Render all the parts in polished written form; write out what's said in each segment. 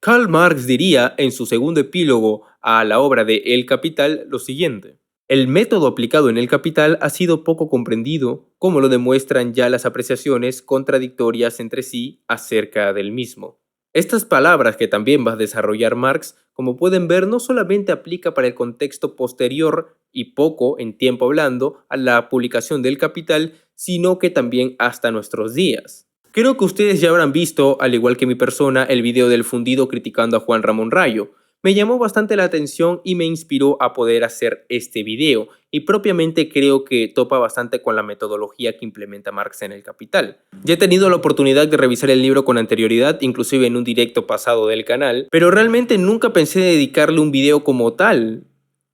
Karl Marx diría en su segundo epílogo a la obra de El Capital lo siguiente: el método aplicado en El Capital ha sido poco comprendido, como lo demuestran ya las apreciaciones contradictorias entre sí acerca del mismo. Estas palabras que también va a desarrollar Marx, como pueden ver, no solamente aplica para el contexto posterior y poco en tiempo hablando a la publicación del Capital, sino que también hasta nuestros días. Creo que ustedes ya habrán visto, al igual que mi persona, el video del fundido criticando a Juan Ramón Rayo. Me llamó bastante la atención y me inspiró a poder hacer este video, y propiamente creo que topa bastante con la metodología que implementa Marx en El Capital. Ya he tenido la oportunidad de revisar el libro con anterioridad, inclusive en un directo pasado del canal, pero realmente nunca pensé dedicarle un video como tal,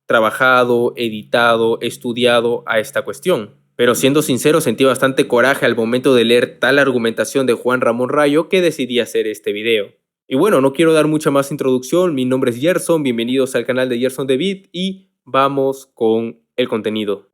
trabajado, editado, estudiado a esta cuestión. Pero siendo sincero, sentí bastante coraje al momento de leer tal argumentación de Juan Ramón Rayo que decidí hacer este video. Y bueno, no quiero dar mucha más introducción, mi nombre es Gerson, bienvenidos al canal de Gerson David y vamos con el contenido.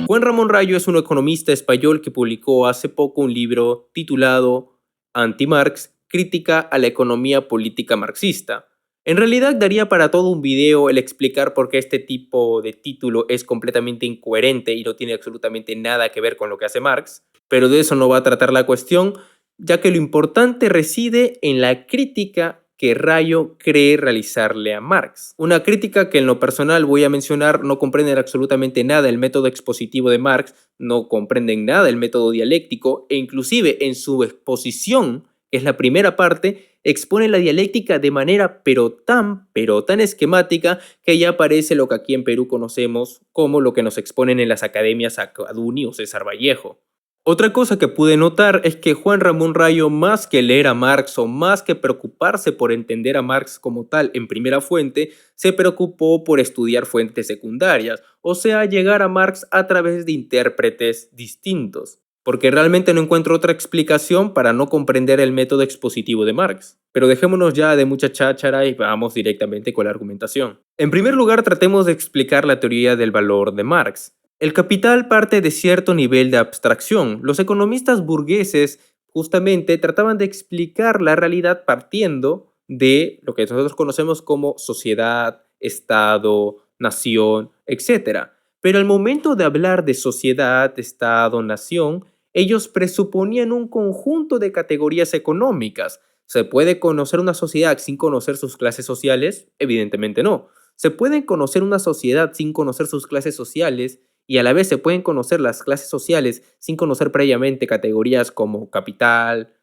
Juan Ramón Rayo es un economista español que publicó hace poco un libro titulado Anti-Marx, crítica a la economía política marxista. En realidad daría para todo un video el explicar por qué este tipo de título es completamente incoherente y no tiene absolutamente nada que ver con lo que hace Marx, pero de eso no va a tratar la cuestión, ya que lo importante reside en la crítica que Rayo cree realizarle a Marx. Una crítica que en lo personal voy a mencionar no comprenden absolutamente nada el método expositivo de Marx, no comprenden nada el método dialéctico e inclusive en su exposición, que es la primera parte, expone la dialéctica de manera pero tan esquemática que ya parece lo que aquí en Perú conocemos como lo que nos exponen en las academias Acaduni o César Vallejo. Otra cosa que pude notar es que Juan Ramón Rayo, más que leer a Marx o más que preocuparse por entender a Marx como tal en primera fuente, se preocupó por estudiar fuentes secundarias, o sea, llegar a Marx a través de intérpretes distintos, porque realmente no encuentro otra explicación para no comprender el método expositivo de Marx. Pero dejémonos ya de mucha cháchara y vamos directamente con la argumentación. En primer lugar, tratemos de explicar la teoría del valor de Marx. El capital parte de cierto nivel de abstracción. Los economistas burgueses justamente trataban de explicar la realidad partiendo de lo que nosotros conocemos como sociedad, Estado, nación, etcétera. Pero al momento de hablar de sociedad, Estado, nación, ellos presuponían un conjunto de categorías económicas. ¿Se puede conocer una sociedad sin conocer sus clases sociales? Evidentemente no. ¿Se puede conocer una sociedad sin conocer sus clases sociales? Y a la vez se pueden conocer las clases sociales sin conocer previamente categorías como capital,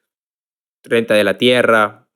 renta de la tierra.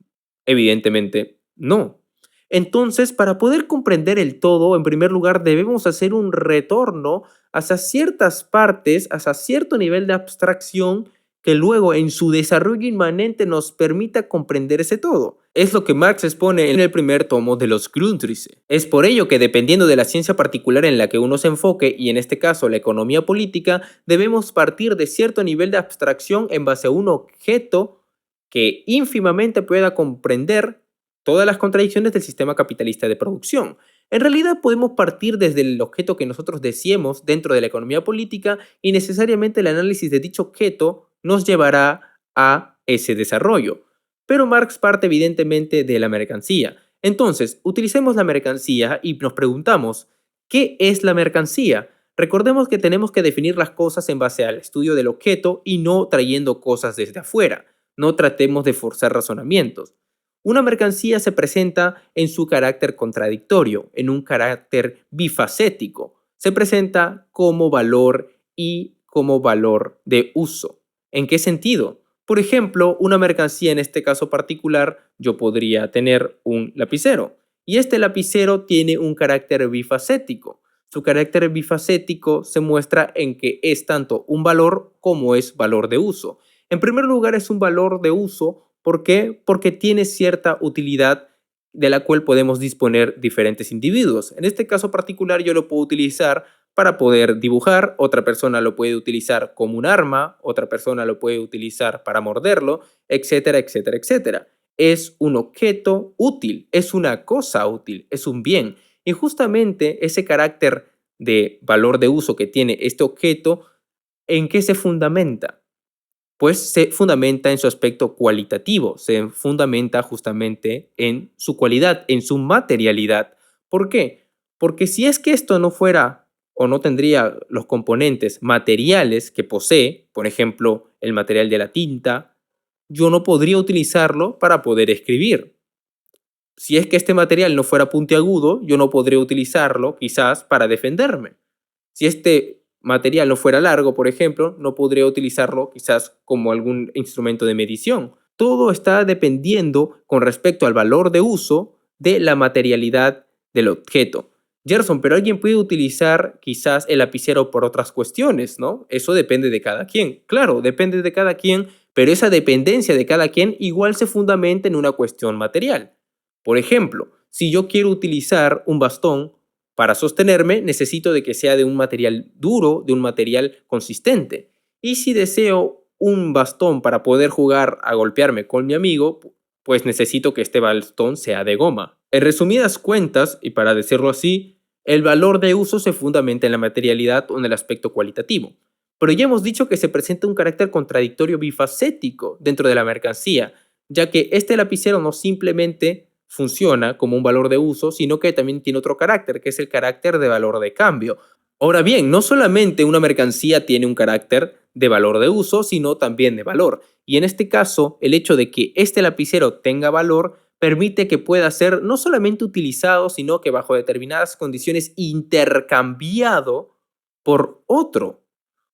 Evidentemente, no. Entonces, para poder comprender el todo, en primer lugar debemos hacer un retorno hacia ciertas partes, hacia cierto nivel de abstracción que luego en su desarrollo inmanente nos permita comprender ese todo. Es lo que Marx expone en el primer tomo de los Grundrisse. Es por ello que dependiendo de la ciencia particular en la que uno se enfoque, y en este caso la economía política, debemos partir de cierto nivel de abstracción en base a un objeto que ínfimamente pueda comprender todas las contradicciones del sistema capitalista de producción. En realidad podemos partir desde el objeto que nosotros deseemos dentro de la economía política y necesariamente el análisis de dicho objeto nos llevará a ese desarrollo. Pero Marx parte evidentemente de la mercancía. Entonces, utilicemos la mercancía y nos preguntamos, ¿qué es la mercancía? Recordemos que tenemos que definir las cosas en base al estudio del objeto y no trayendo cosas desde afuera. No tratemos de forzar razonamientos. Una mercancía se presenta en su carácter contradictorio, en un carácter bifacético. Se presenta como valor y como valor de uso. ¿En qué sentido? Por ejemplo, una mercancía en este caso particular, yo podría tener un lapicero y este lapicero tiene un carácter bifacético. Su carácter bifacético se muestra en que es tanto un valor como es valor de uso. En primer lugar, es un valor de uso. ¿Por qué? Porque tiene cierta utilidad de la cual podemos disponer diferentes individuos. En este caso particular yo lo puedo utilizar para poder dibujar, otra persona lo puede utilizar como un arma, otra persona lo puede utilizar para morderlo, etcétera, etcétera, etcétera. Es un objeto útil, es una cosa útil, es un bien. Y justamente ese carácter de valor de uso que tiene este objeto, ¿en qué se fundamenta? pues se fundamenta en su aspecto cualitativo, se fundamenta justamente en su cualidad, en su materialidad. ¿Por qué? Porque si es que esto no fuera o no tendría los componentes materiales que posee, por ejemplo, el material de la tinta, yo no podría utilizarlo para poder escribir. Si es que este material no fuera puntiagudo, yo no podría utilizarlo quizás para defenderme. Si este material no fuera largo, por ejemplo, no podría utilizarlo quizás como algún instrumento de medición. Todo está dependiendo con respecto al valor de uso de la materialidad del objeto. Gerson, pero alguien puede utilizar quizás el lapicero por otras cuestiones, ¿no? Eso depende de cada quien. Claro, depende de cada quien, pero esa dependencia de cada quien igual se fundamenta en una cuestión material. Por ejemplo, si yo quiero utilizar un bastón para sostenerme, necesito de que sea de un material duro, de un material consistente. Y si deseo un bastón para poder jugar a golpearme con mi amigo, pues necesito que este bastón sea de goma. En resumidas cuentas, y para decirlo así, el valor de uso se fundamenta en la materialidad o en el aspecto cualitativo. Pero ya hemos dicho que se presenta un carácter contradictorio bifacético dentro de la mercancía, ya que este lapicero no simplemente funciona como un valor de uso, sino que también tiene otro carácter, que es el carácter de valor de cambio. Ahora bien, no solamente una mercancía tiene un carácter de valor de uso, sino también de valor. Y en este caso, el hecho de que este lapicero tenga valor permite que pueda ser no solamente utilizado, sino que bajo determinadas condiciones intercambiado por otro.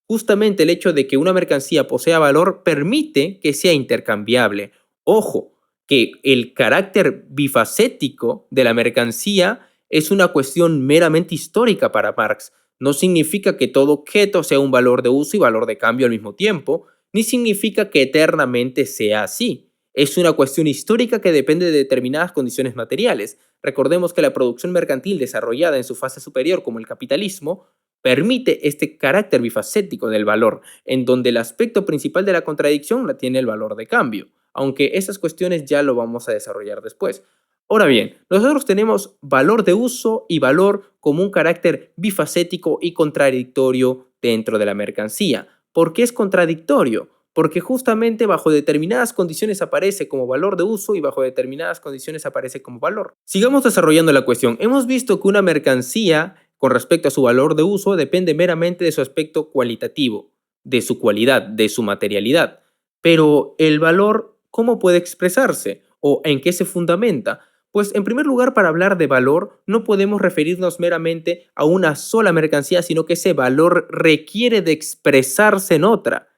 Justamente el hecho de que una mercancía posea valor permite que sea intercambiable. Ojo, que el carácter bifacético de la mercancía es una cuestión meramente histórica para Marx. No significa que todo objeto sea un valor de uso y valor de cambio al mismo tiempo, ni significa que eternamente sea así. Es una cuestión histórica que depende de determinadas condiciones materiales. Recordemos que la producción mercantil desarrollada en su fase superior como el capitalismo permite este carácter bifacético del valor, en donde el aspecto principal de la contradicción la tiene el valor de cambio, aunque esas cuestiones ya lo vamos a desarrollar después. Ahora bien, nosotros tenemos valor de uso y valor como un carácter bifacético y contradictorio dentro de la mercancía. ¿Por qué es contradictorio? Porque justamente bajo determinadas condiciones aparece como valor de uso y bajo determinadas condiciones aparece como valor. Sigamos desarrollando la cuestión. Hemos visto que una mercancía con respecto a su valor de uso depende meramente de su aspecto cualitativo, de su cualidad, de su materialidad. Pero el valor, ¿cómo puede expresarse? ¿O en qué se fundamenta? Pues en primer lugar, para hablar de valor, no podemos referirnos meramente a una sola mercancía, sino que ese valor requiere de expresarse en otra.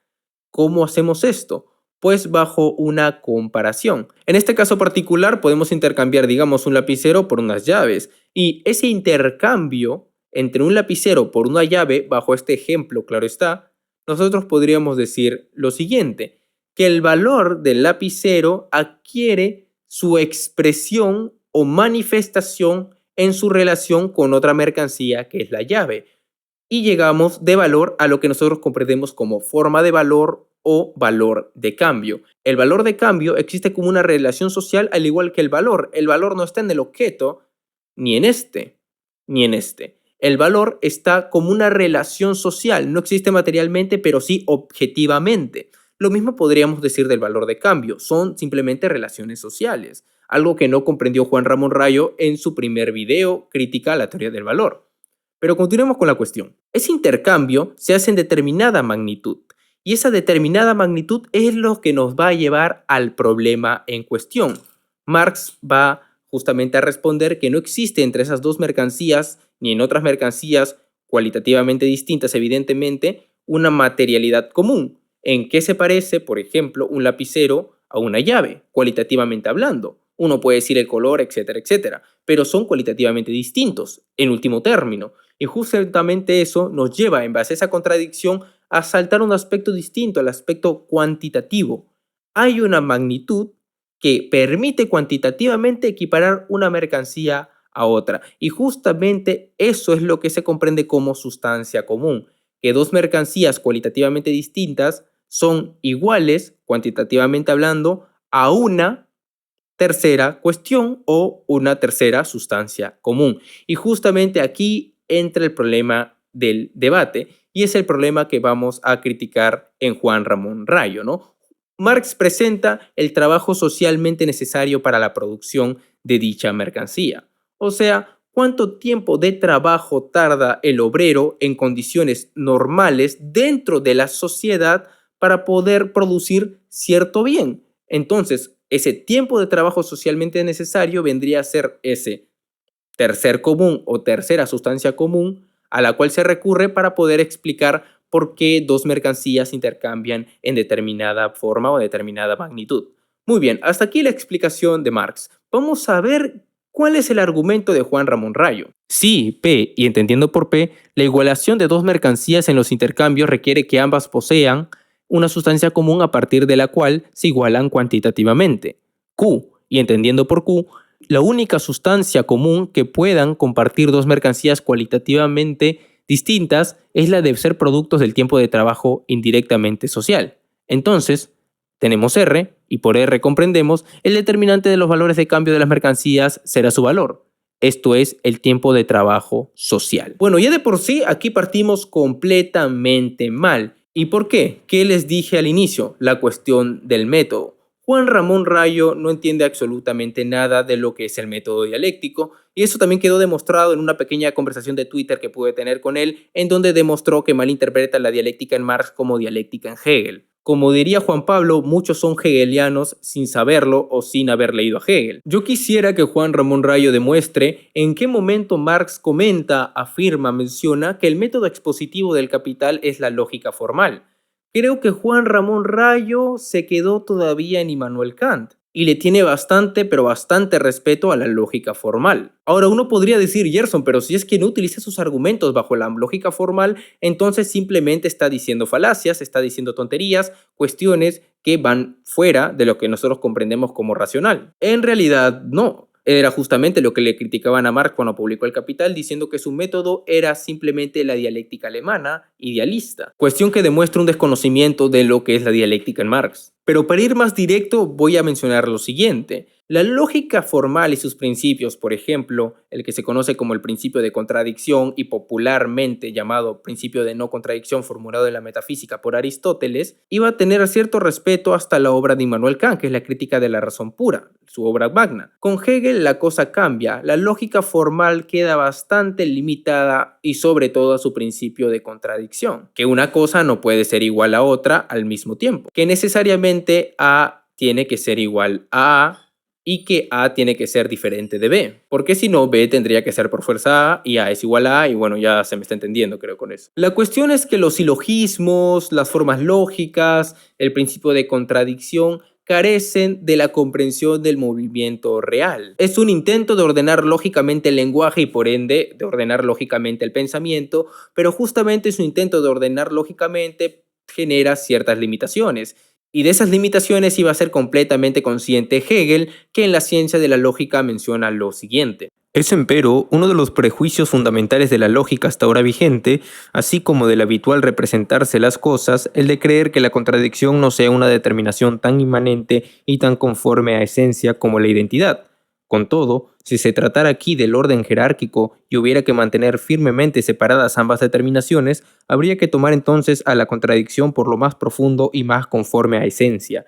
¿Cómo hacemos esto? Pues bajo una comparación. En este caso particular podemos intercambiar, digamos, un lapicero por unas llaves. Y ese intercambio entre un lapicero por una llave, bajo este ejemplo, claro está, nosotros podríamos decir lo siguiente, que el valor del lapicero adquiere su expresión o manifestación en su relación con otra mercancía que es la llave y llegamos de valor a lo que nosotros comprendemos como forma de valor o valor de cambio. El valor de cambio existe como una relación social al igual que el valor. El valor no está en el objeto ni en este, ni en este. El valor está como una relación social, no existe materialmente, pero sí objetivamente. Lo mismo podríamos decir del valor de cambio, son simplemente relaciones sociales, algo que no comprendió Juan Ramón Rayo en su primer video, Crítica a la teoría del valor. Pero continuemos con la cuestión. Ese intercambio se hace en determinada magnitud y esa determinada magnitud es lo que nos va a llevar al problema en cuestión. Marx va justamente a responder que no existe entre esas dos mercancías ni en otras mercancías cualitativamente distintas, evidentemente, una materialidad común. ¿En qué se parece, por ejemplo, un lapicero a una llave, cualitativamente hablando? Uno puede decir el color, etcétera, etcétera, pero son cualitativamente distintos, en último término. Y justamente eso nos lleva, en base a esa contradicción, a saltar un aspecto distinto, al aspecto cuantitativo. Hay una magnitud que permite cuantitativamente equiparar una mercancía a otra. Y justamente eso es lo que se comprende como sustancia común, que dos mercancías cualitativamente distintas son iguales, cuantitativamente hablando, a una tercera cuestión o una tercera sustancia común. Y justamente aquí entra el problema del debate, y es el problema que vamos a criticar en Juan Ramón Rayo, ¿no? Marx presenta el trabajo socialmente necesario para la producción de dicha mercancía. O sea, cuánto tiempo de trabajo tarda el obrero en condiciones normales dentro de la sociedad para poder producir cierto bien. Entonces, ese tiempo de trabajo socialmente necesario vendría a ser ese tercer común o tercera sustancia común a la cual se recurre para poder explicar por qué dos mercancías intercambian en determinada forma o determinada magnitud. Muy bien, hasta aquí la explicación de Marx. Vamos a ver cuál es el argumento de Juan Ramón Rayo. Sí, P, y entendiendo por P, la igualación de dos mercancías en los intercambios requiere que ambas posean una sustancia común a partir de la cual se igualan cuantitativamente. Q, y entendiendo por Q, la única sustancia común que puedan compartir dos mercancías cualitativamente distintas es la de ser productos del tiempo de trabajo indirectamente social. Entonces, tenemos R, y por R comprendemos, el determinante de los valores de cambio de las mercancías será su valor. Esto es el tiempo de trabajo social. Bueno, ya de por sí aquí partimos completamente mal. ¿Y por qué? ¿Qué les dije al inicio? La cuestión del método. Juan Ramón Rayo no entiende absolutamente nada de lo que es el método dialéctico, y eso también quedó demostrado en una pequeña conversación de Twitter que pude tener con él, en donde demostró que malinterpreta la dialéctica en Marx como dialéctica en Hegel. Como diría Juan Pablo, muchos son hegelianos sin saberlo o sin haber leído a Hegel. Yo quisiera que Juan Ramón Rayo demuestre en qué momento Marx comenta, afirma, menciona que el método expositivo del capital es la lógica formal. Creo que Juan Ramón Rayo se quedó todavía en Immanuel Kant y le tiene bastante, pero bastante respeto a la lógica formal. Ahora, uno podría decir, Gerson, pero si es que no utiliza sus argumentos bajo la lógica formal, entonces simplemente está diciendo falacias, está diciendo tonterías, cuestiones que van fuera de lo que nosotros comprendemos como racional. En realidad, no. Era justamente lo que le criticaban a Marx cuando publicó El Capital, diciendo que su método era simplemente la dialéctica alemana, idealista. Cuestión que demuestra un desconocimiento de lo que es la dialéctica en Marx. Pero para ir más directo voy a mencionar lo siguiente. La lógica formal y sus principios, por ejemplo, el que se conoce como el principio de contradicción y popularmente llamado principio de no contradicción formulado en la metafísica por Aristóteles, iba a tener cierto respeto hasta la obra de Immanuel Kant, que es la crítica de la razón pura, su obra magna. Con Hegel la cosa cambia, la lógica formal queda bastante limitada y sobre todo a su principio de contradicción, que una cosa no puede ser igual a otra al mismo tiempo, que necesariamente A tiene que ser igual a A y que A tiene que ser diferente de B, porque si no, B tendría que ser por fuerza A y A es igual a A, y bueno, ya se me está entendiendo creo con eso. La cuestión es que los silogismos, las formas lógicas, el principio de contradicción carecen de la comprensión del movimiento real. Es un intento de ordenar lógicamente el lenguaje y por ende de ordenar lógicamente el pensamiento, pero justamente su intento de ordenar lógicamente genera ciertas limitaciones. Y de esas limitaciones iba a ser completamente consciente Hegel, que en la ciencia de la lógica menciona lo siguiente. Es, empero, uno de los prejuicios fundamentales de la lógica hasta ahora vigente, así como del habitual representarse las cosas, el de creer que la contradicción no sea una determinación tan inmanente y tan conforme a esencia como la identidad. Con todo, si se tratara aquí del orden jerárquico y hubiera que mantener firmemente separadas ambas determinaciones, habría que tomar entonces a la contradicción por lo más profundo y más conforme a esencia.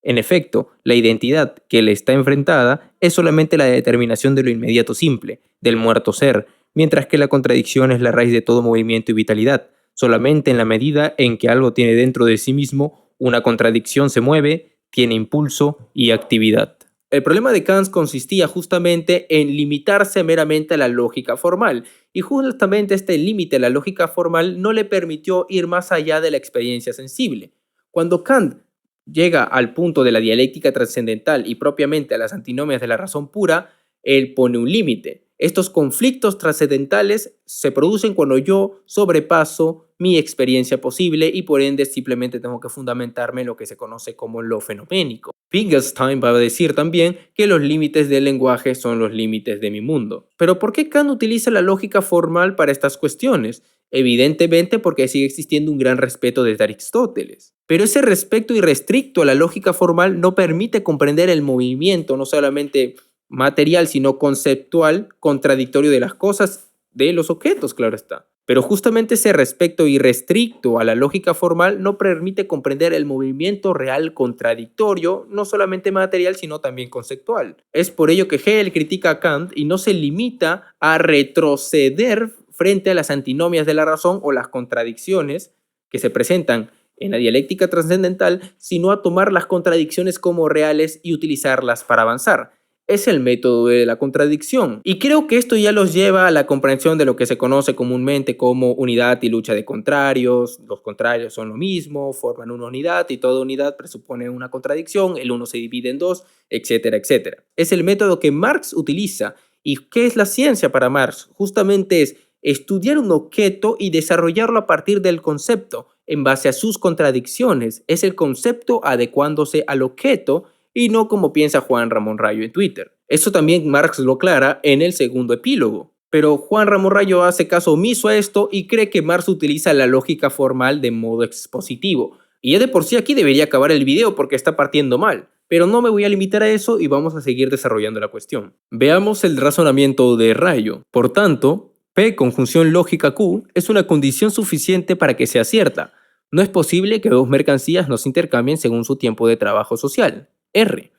En efecto, la identidad que le está enfrentada es solamente la determinación de lo inmediato simple, del muerto ser, mientras que la contradicción es la raíz de todo movimiento y vitalidad. Solamente en la medida en que algo tiene dentro de sí mismo una contradicción se mueve, tiene impulso y actividad. El problema de Kant consistía justamente en limitarse meramente a la lógica formal, y justamente este límite a la lógica formal no le permitió ir más allá de la experiencia sensible. Cuando Kant llega al punto de la dialéctica trascendental y propiamente a las antinomias de la razón pura, él pone un límite. Estos conflictos trascendentales se producen cuando yo sobrepaso mi experiencia posible y por ende simplemente tengo que fundamentarme en lo que se conoce como lo fenoménico. Wittgenstein va a decir también que los límites del lenguaje son los límites de mi mundo. Pero ¿por qué Kant utiliza la lógica formal para estas cuestiones? Evidentemente porque sigue existiendo un gran respeto desde Aristóteles. Pero ese respeto irrestricto a la lógica formal no permite comprender el movimiento, no solamente material, sino conceptual, contradictorio de las cosas, de los objetos, claro está. Pero justamente ese respecto irrestricto a la lógica formal no permite comprender el movimiento real contradictorio, no solamente material, sino también conceptual. Es por ello que Hegel critica a Kant y no se limita a retroceder frente a las antinomias de la razón o las contradicciones que se presentan en la dialéctica trascendental, sino a tomar las contradicciones como reales y utilizarlas para avanzar. Es el método de la contradicción. Y creo que esto ya los lleva a la comprensión de lo que se conoce comúnmente como unidad y lucha de contrarios. Los contrarios son lo mismo, forman una unidad y toda unidad presupone una contradicción, el uno se divide en dos, etcétera, etcétera. Es el método que Marx utiliza. ¿Y qué es la ciencia para Marx? Justamente es estudiar un objeto y desarrollarlo a partir del concepto, en base a sus contradicciones. Es el concepto adecuándose al objeto y no como piensa Juan Ramón Rayo en Twitter. Eso también Marx lo aclara en el segundo epílogo. Pero Juan Ramón Rayo hace caso omiso a esto y cree que Marx utiliza la lógica formal de modo expositivo. Y ya de por sí aquí debería acabar el video porque está partiendo mal. Pero no me voy a limitar a eso y vamos a seguir desarrollando la cuestión. Veamos el razonamiento de Rayo. Por tanto, P conjunción lógica Q es una condición suficiente para que sea cierta. No es posible que dos mercancías no se intercambien según su tiempo de trabajo social. R.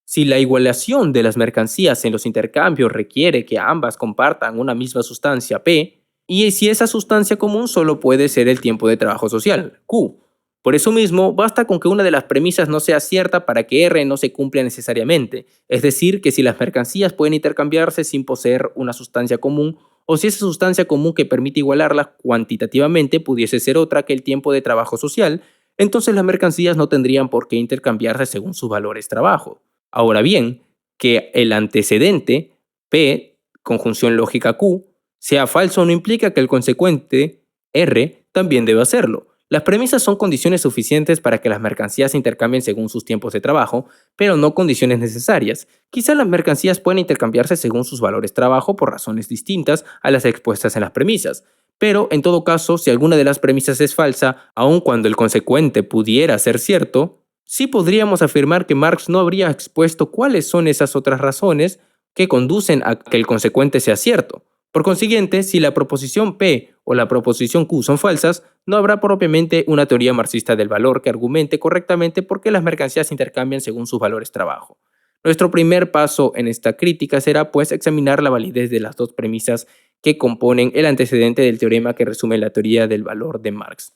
Si la igualación de las mercancías en los intercambios requiere que ambas compartan una misma sustancia P, y si esa sustancia común solo puede ser el tiempo de trabajo social, Q. Por eso mismo, basta con que una de las premisas no sea cierta para que R no se cumpla necesariamente, es decir, que si las mercancías pueden intercambiarse sin poseer una sustancia común, o si esa sustancia común que permite igualarlas cuantitativamente pudiese ser otra que el tiempo de trabajo social, entonces las mercancías no tendrían por qué intercambiarse según sus valores trabajo. Ahora bien, que el antecedente, P, conjunción lógica Q, sea falso no implica que el consecuente, R, también deba hacerlo. Las premisas son condiciones suficientes para que las mercancías se intercambien según sus tiempos de trabajo, pero no condiciones necesarias. Quizá las mercancías pueden intercambiarse según sus valores trabajo por razones distintas a las expuestas en las premisas. Pero, en todo caso, si alguna de las premisas es falsa, aun cuando el consecuente pudiera ser cierto, sí podríamos afirmar que Marx no habría expuesto cuáles son esas otras razones que conducen a que el consecuente sea cierto. Por consiguiente, si la proposición P o la proposición Q son falsas, no habrá propiamente una teoría marxista del valor que argumente correctamente por qué las mercancías se intercambian según sus valores trabajo. Nuestro primer paso en esta crítica será, pues, examinar la validez de las dos premisas que componen el antecedente del teorema que resume la teoría del valor de Marx.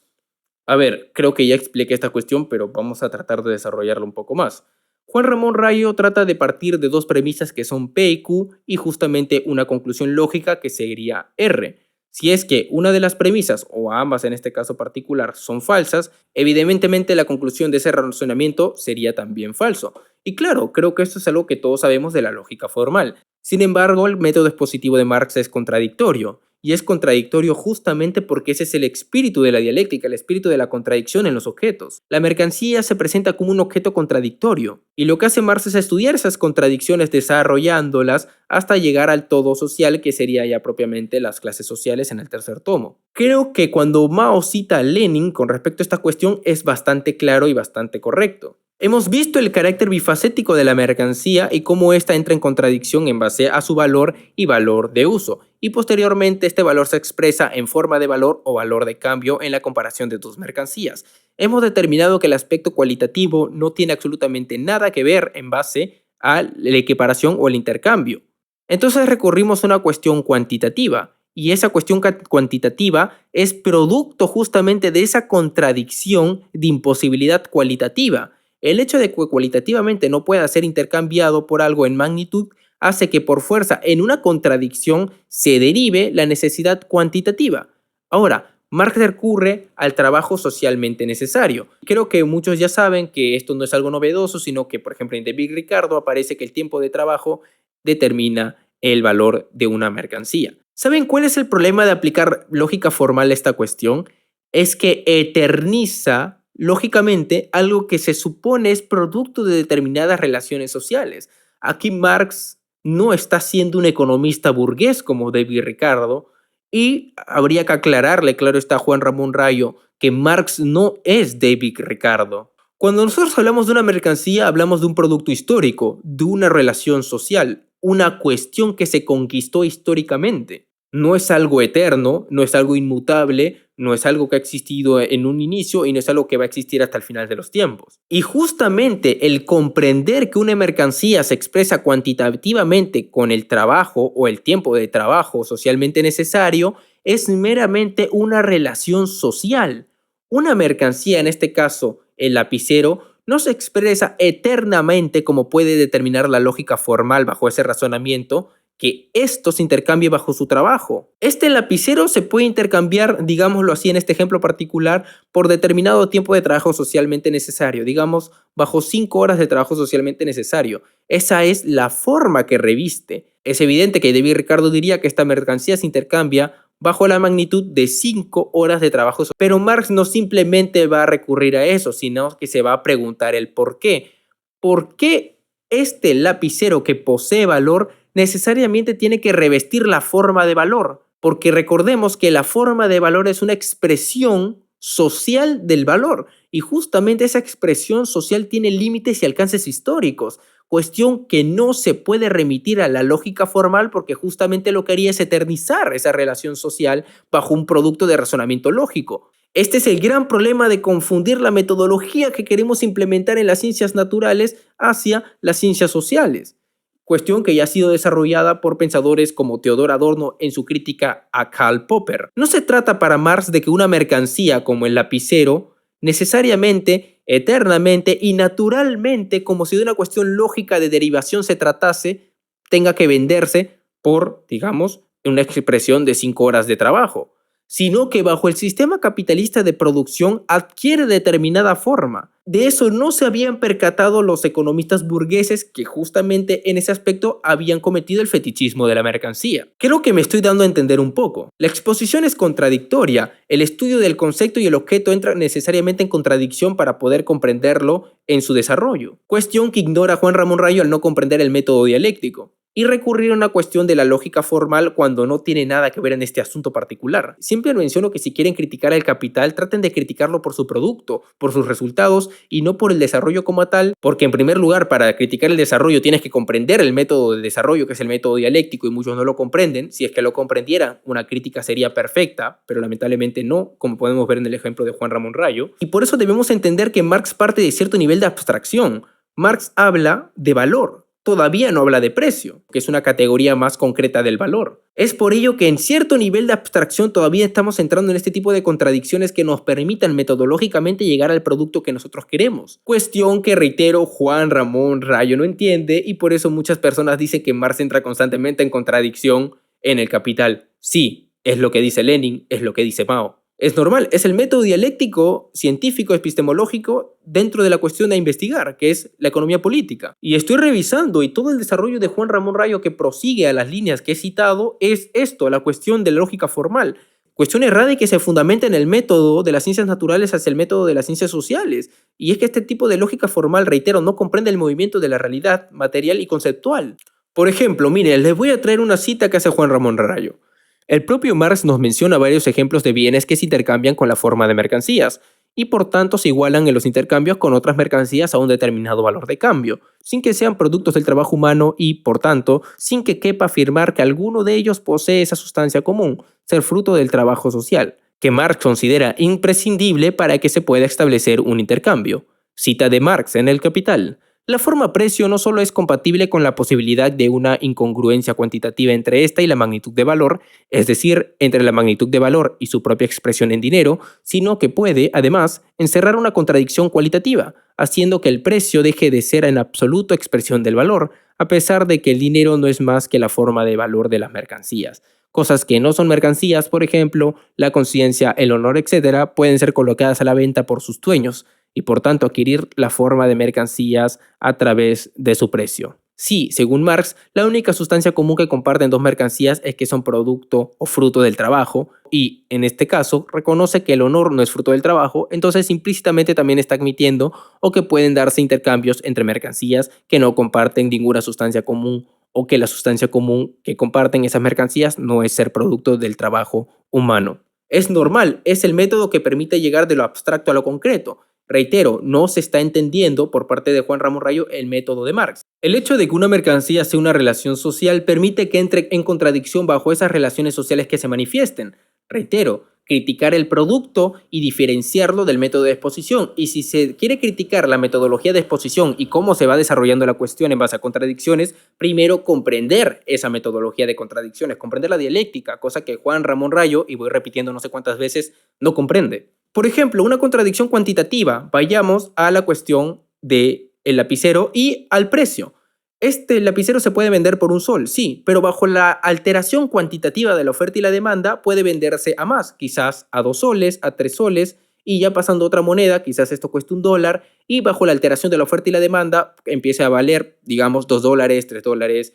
A ver, creo que ya expliqué esta cuestión, pero vamos a tratar de desarrollarla un poco más. Juan Ramón Rayo trata de partir de dos premisas que son P y Q y justamente una conclusión lógica que sería R. Si es que una de las premisas, o ambas en este caso particular, son falsas, evidentemente la conclusión de ese razonamiento sería también falso. Y claro, creo que esto es algo que todos sabemos de la lógica formal. Sin embargo, el método expositivo de Marx es contradictorio. Y es contradictorio justamente porque ese es el espíritu de la dialéctica, el espíritu de la contradicción en los objetos. La mercancía se presenta como un objeto contradictorio, y lo que hace Marx es estudiar esas contradicciones desarrollándolas hasta llegar al todo social, que sería ya propiamente las clases sociales en el tercer tomo. Creo que cuando Mao cita a Lenin con respecto a esta cuestión es bastante claro y bastante correcto. Hemos visto el carácter bifacético de la mercancía y cómo ésta entra en contradicción en base a su valor y valor de uso, y posteriormente este valor se expresa en forma de valor o valor de cambio en la comparación de dos mercancías. Hemos determinado que el aspecto cualitativo no tiene absolutamente nada que ver en base a la equiparación o el intercambio. Entonces recurrimos a una cuestión cuantitativa, y esa cuestión cuantitativa es producto justamente de esa contradicción de imposibilidad cualitativa. El hecho de que cualitativamente no pueda ser intercambiado por algo en magnitud hace que por fuerza en una contradicción se derive la necesidad cuantitativa. Ahora, Marx recurre al trabajo socialmente necesario. Creo que muchos ya saben que esto no es algo novedoso, sino que, por ejemplo, en David Ricardo aparece que el tiempo de trabajo determina el valor de una mercancía. ¿Saben cuál es el problema de aplicar lógica formal a esta cuestión? Es que eterniza lógicamente algo que se supone es producto de determinadas relaciones sociales. Aquí Marx no está siendo un economista burgués como David Ricardo, y habría que aclararle, claro está, a Juan Ramón Rayo, que Marx no es David Ricardo. Cuando nosotros hablamos de una mercancía, hablamos de un producto histórico, de una relación social, una cuestión que se conquistó históricamente. No es algo eterno, no es algo inmutable, no es algo que ha existido en un inicio y no es algo que va a existir hasta el final de los tiempos. Y justamente el comprender que una mercancía se expresa cuantitativamente con el trabajo o el tiempo de trabajo socialmente necesario es meramente una relación social. Una mercancía, en este caso el lapicero, no se expresa eternamente como puede determinar la lógica formal bajo ese razonamiento, que esto se intercambie bajo su trabajo. Este lapicero se puede intercambiar, digámoslo así en este ejemplo particular, por determinado tiempo de trabajo socialmente necesario, digamos, bajo 5 horas de trabajo socialmente necesario. Esa es la forma que reviste. Es evidente que David Ricardo diría que esta mercancía se intercambia bajo la magnitud de 5 horas de trabajo. Pero Marx no simplemente va a recurrir a eso, sino que se va a preguntar el por qué. ¿Por qué este lapicero que posee valor necesariamente tiene que revestir la forma de valor? Porque recordemos que la forma de valor es una expresión social del valor y justamente esa expresión social tiene límites y alcances históricos, cuestión que no se puede remitir a la lógica formal porque justamente lo que haría es eternizar esa relación social bajo un producto de razonamiento lógico. Este es el gran problema de confundir la metodología que queremos implementar en las ciencias naturales hacia las ciencias sociales, cuestión que ya ha sido desarrollada por pensadores como Theodor Adorno en su crítica a Karl Popper. No se trata para Marx de que una mercancía como el lapicero necesariamente, eternamente y naturalmente, como si de una cuestión lógica de derivación se tratase, tenga que venderse por, digamos, una expresión de 5 horas de trabajo, sino que bajo el sistema capitalista de producción adquiere determinada forma. De eso no se habían percatado los economistas burgueses que justamente en ese aspecto habían cometido el fetichismo de la mercancía. Creo que me estoy dando a entender un poco. La exposición es contradictoria, el estudio del concepto y el objeto entran necesariamente en contradicción para poder comprenderlo en su desarrollo, cuestión que ignora Juan Ramón Rayo al no comprender el método dialéctico y recurrir a una cuestión de la lógica formal cuando no tiene nada que ver en este asunto particular. Siempre menciono que si quieren criticar al capital, traten de criticarlo por su producto, por sus resultados y no por el desarrollo como tal, porque en primer lugar, para criticar el desarrollo tienes que comprender el método de desarrollo, que es el método dialéctico, y muchos no lo comprenden. Si es que lo comprendieran, una crítica sería perfecta, pero lamentablemente no, como podemos ver en el ejemplo de Juan Ramón Rayo. Y por eso debemos entender que Marx parte de cierto nivel de abstracción. Marx habla de valor, todavía no habla de precio, que es una categoría más concreta del valor. Es por ello que en cierto nivel de abstracción todavía estamos entrando en este tipo de contradicciones que nos permitan metodológicamente llegar al producto que nosotros queremos. Cuestión que, reitero, Juan Ramón Rayo no entiende y por eso muchas personas dicen que Marx entra constantemente en contradicción en El Capital. Sí, es lo que dice Lenin, es lo que dice Mao. Es normal, es el método dialéctico, científico, epistemológico dentro de la cuestión a investigar, que es la economía política. Y estoy revisando y todo el desarrollo de Juan Ramón Rayo que prosigue a las líneas que he citado es esto, la cuestión de la lógica formal. Cuestión errada y que se fundamenta en el método de las ciencias naturales hacia el método de las ciencias sociales. Y es que este tipo de lógica formal, reitero, no comprende el movimiento de la realidad material y conceptual. Por ejemplo, miren, les voy a traer una cita que hace Juan Ramón Rayo. El propio Marx nos menciona varios ejemplos de bienes que se intercambian con la forma de mercancías y por tanto se igualan en los intercambios con otras mercancías a un determinado valor de cambio, sin que sean productos del trabajo humano y, por tanto, sin que quepa afirmar que alguno de ellos posee esa sustancia común, ser fruto del trabajo social, que Marx considera imprescindible para que se pueda establecer un intercambio. Cita de Marx en El Capital. La forma precio no solo es compatible con la posibilidad de una incongruencia cuantitativa entre esta y la magnitud de valor, es decir, entre la magnitud de valor y su propia expresión en dinero, sino que puede, además, encerrar una contradicción cualitativa, haciendo que el precio deje de ser en absoluto expresión del valor, a pesar de que el dinero no es más que la forma de valor de las mercancías. Cosas que no son mercancías, por ejemplo, la conciencia, el honor, etc., pueden ser colocadas a la venta por sus dueños, y por tanto adquirir la forma de mercancías a través de su precio. Sí, según Marx, la única sustancia común que comparten dos mercancías es que son producto o fruto del trabajo y, en este caso, reconoce que el honor no es fruto del trabajo, entonces implícitamente también está admitiendo o que pueden darse intercambios entre mercancías que no comparten ninguna sustancia común o que la sustancia común que comparten esas mercancías no es ser producto del trabajo humano. Es normal, es el método que permite llegar de lo abstracto a lo concreto. Reitero, no se está entendiendo por parte de Juan Ramón Rayo el método de Marx. El hecho de que una mercancía sea una relación social permite que entre en contradicción bajo esas relaciones sociales que se manifiesten. Reitero, criticar el producto y diferenciarlo del método de exposición. Y si se quiere criticar la metodología de exposición y cómo se va desarrollando la cuestión en base a contradicciones, primero comprender esa metodología de contradicciones, comprender la dialéctica, cosa que Juan Ramón Rayo, y voy repitiendo no sé cuántas veces, no comprende. Por ejemplo, una contradicción cuantitativa. Vayamos a la cuestión del lapicero y al precio. Este lapicero se puede vender por $1, sí, pero bajo la alteración cuantitativa de la oferta y la demanda puede venderse a más, quizás a $2, a $3, y ya pasando a otra moneda, quizás esto cueste $1, y bajo la alteración de la oferta y la demanda empiece a valer, digamos, $2, $3,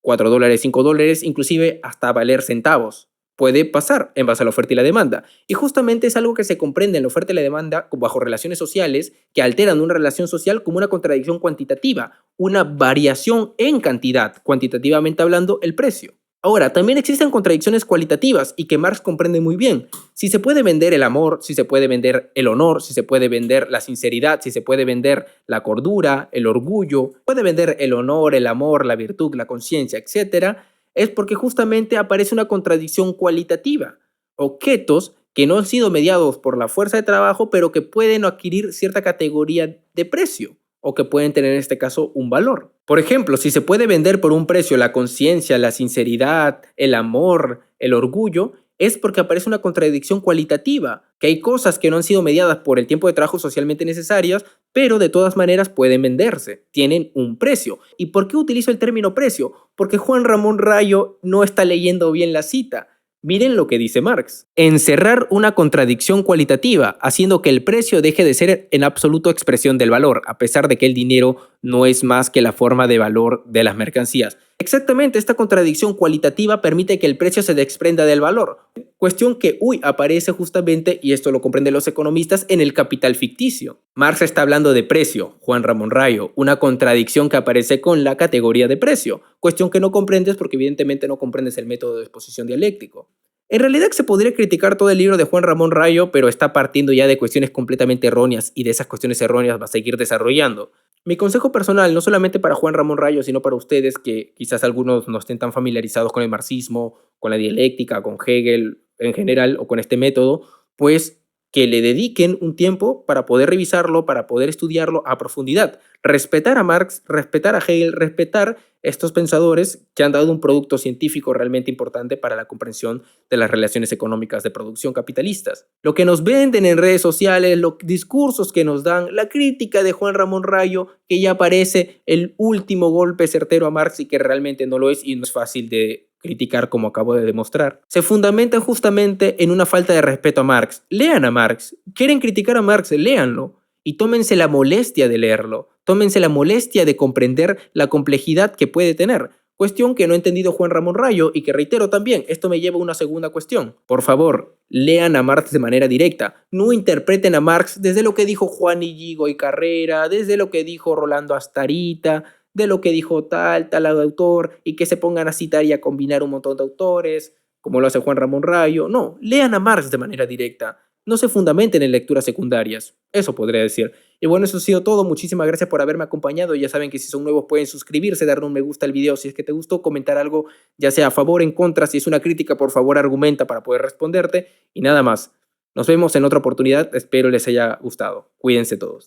$4, $5, inclusive hasta valer centavos. Puede pasar en base a la oferta y la demanda. Y justamente es algo que se comprende en la oferta y la demanda bajo relaciones sociales que alteran una relación social como una contradicción cuantitativa, una variación en cantidad, cuantitativamente hablando, el precio. Ahora, también existen contradicciones cualitativas y que Marx comprende muy bien. Si se puede vender el amor, si se puede vender el honor, si se puede vender la sinceridad, si se puede vender la cordura, el orgullo, puede vender el honor, el amor, la virtud, la conciencia, etc., es porque justamente aparece una contradicción cualitativa. Objetos que no han sido mediados por la fuerza de trabajo, pero que pueden adquirir cierta categoría de precio o que pueden tener en este caso un valor. Por ejemplo, si se puede vender por un precio la conciencia, la sinceridad, el amor, el orgullo, es porque aparece una contradicción cualitativa, que hay cosas que no han sido mediadas por el tiempo de trabajo socialmente necesarias, pero de todas maneras pueden venderse, tienen un precio. ¿Y por qué utilizo el término precio? Porque Juan Ramón Rayo no está leyendo bien la cita. Miren lo que dice Marx. Encerrar una contradicción cualitativa, haciendo que el precio deje de ser en absoluto expresión del valor, a pesar de que el dinero no es más que la forma de valor de las mercancías. Exactamente, esta contradicción cualitativa permite que el precio se desprenda del valor. Cuestión que aparece justamente, y esto lo comprenden los economistas, en el capital ficticio. Marx está hablando de precio, Juan Ramón Rayo, una contradicción que aparece con la categoría de precio. Cuestión que no comprendes porque evidentemente no comprendes el método de exposición dialéctico. En realidad se podría criticar todo el libro de Juan Ramón Rayo, pero está partiendo ya de cuestiones completamente erróneas y de esas cuestiones erróneas va a seguir desarrollando. Mi consejo personal, no solamente para Juan Ramón Rayo, sino para ustedes que quizás algunos no estén tan familiarizados con el marxismo, con la dialéctica, con Hegel en general o con este método, pues que le dediquen un tiempo para poder revisarlo, para poder estudiarlo a profundidad. Respetar a Marx, respetar a Hegel, respetar estos pensadores que han dado un producto científico realmente importante para la comprensión de las relaciones económicas de producción capitalistas. Lo que nos venden en redes sociales, los discursos que nos dan, la crítica de Juan Ramón Rayo, que ya parece el último golpe certero a Marx y que realmente no lo es y no es fácil de criticar como acabo de demostrar, se fundamentan justamente en una falta de respeto a Marx. Lean a Marx. ¿Quieren criticar a Marx? Léanlo. Y tómense la molestia de leerlo. Tómense la molestia de comprender la complejidad que puede tener. Cuestión que no ha entendido Juan Ramón Rayo y que reitero también, esto me lleva a una segunda cuestión. Por favor, lean a Marx de manera directa. No interpreten a Marx desde lo que dijo Juan Íñigo y Carrera, desde lo que dijo Rolando Astarita, de lo que dijo tal autor y que se pongan a citar y a combinar un montón de autores, como lo hace Juan Ramón Rayo. No, lean a Marx de manera directa. No se fundamenten en lecturas secundarias. Eso podría decir. Y bueno, eso ha sido todo. Muchísimas gracias por haberme acompañado. Ya saben que si son nuevos pueden suscribirse, darle un me gusta al video si es que te gustó, comentar algo, ya sea a favor o en contra. Si es una crítica, por favor argumenta para poder responderte. Y nada más. Nos vemos en otra oportunidad. Espero les haya gustado. Cuídense todos.